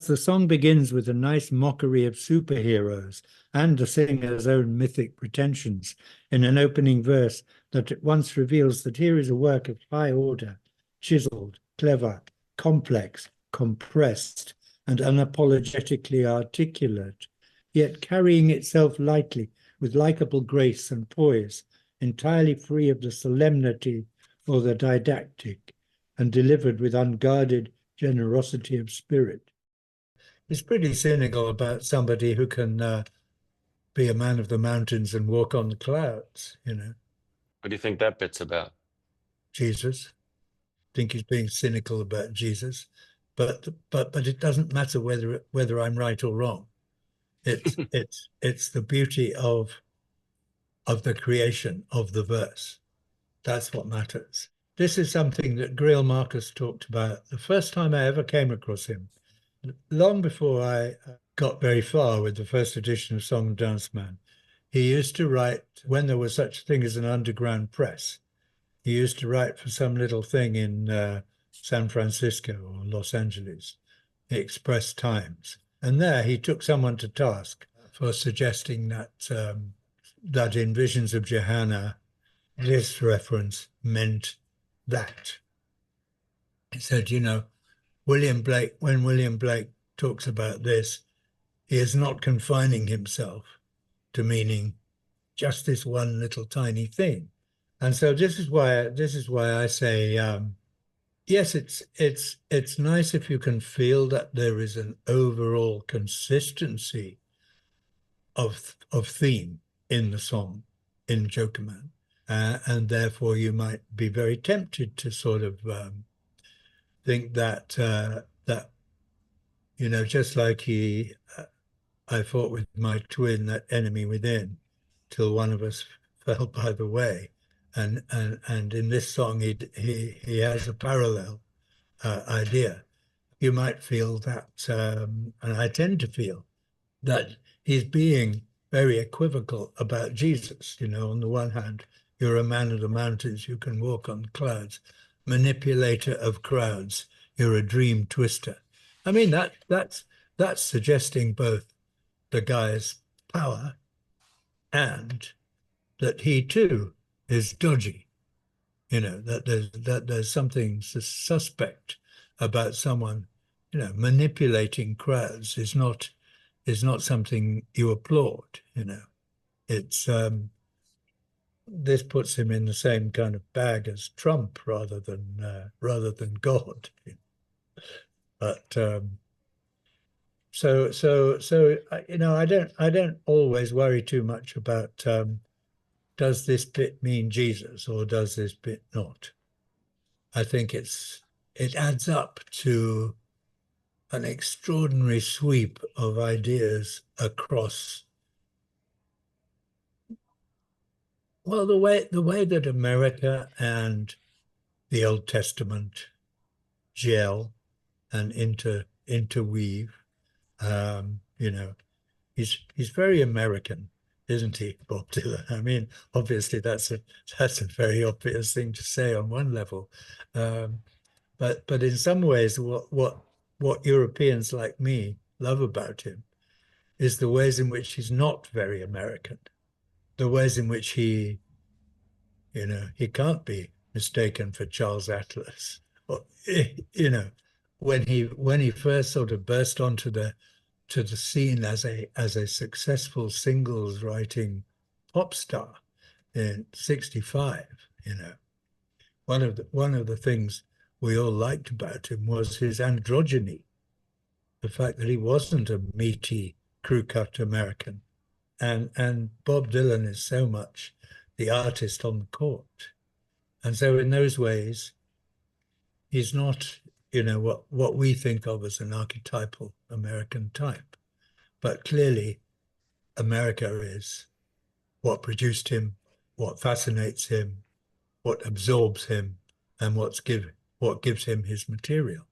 the song begins with a nice mockery of superheroes and the singer's own mythic pretensions in an opening verse that at once reveals that here is a work of high order, chiseled, clever, complex, compressed, and unapologetically articulate, yet carrying itself lightly with likable grace and poise, entirely free of the solemnity or the didactic, and delivered with unguarded generosity of spirit. He's pretty cynical about somebody who can be a man of the mountains and walk on the clouds, you know. What do you think that bit's about? Jesus. I think he's being cynical about Jesus, but it doesn't matter whether I'm right or wrong. It's the beauty of the creation of the verse. That's what matters. This is something that Greil Marcus talked about the first time I ever came across him, long before I got very far with the first edition of Song and Dance Man. He used to write, when there was such a thing as an underground press, he used to write for some little thing in San Francisco or Los Angeles, the Express Times. And there he took someone to task for suggesting that that in Visions of Johanna, this reference meant that. He said, you know, when William Blake talks about this, he is not confining himself to meaning just this one little tiny thing. And so this is why I say, yes, it's nice if you can feel that there is an overall consistency of theme in the song, in Jokerman. And therefore you might be very tempted to sort of think that that, you know, just like I fought with my twin, that enemy within, till one of us fell by the way, and in this song he has a parallel idea. You might feel that, and I tend to feel that he's being very equivocal about Jesus. You know, on the one hand, you're a man of the mountains, you can walk on clouds, manipulator of crowds, you're a dream twister. I mean, that's suggesting both the guy's power and that he too is dodgy. You know, that there's something suspect about someone, you know, manipulating crowds is not something you applaud, you know. It's this puts him in the same kind of bag as Trump rather than God. But so you know, I don't always worry too much about does this bit mean Jesus or does this bit not? I think it adds up to an extraordinary sweep of ideas across, well, the way that America and the Old Testament gel and interweave. You know, he's very American, isn't he, Bob Dylan? I mean, obviously that's a very obvious thing to say on one level, but in some ways, what Europeans like me love about him is the ways in which he's not very American, the ways in which he, you know, he can't be mistaken for Charles Atlas, or, you know, when he first sort of burst onto the scene as a successful singles writing pop star in '65, you know, one of the things we all liked about him was his androgyny, the fact that he wasn't a meaty, crew-cut American. And Bob Dylan is so much the artist on the court. And so in those ways, he's not, you know, what we think of as an archetypal American type. But clearly, America is what produced him, what fascinates him, what absorbs him, and what gives him his material.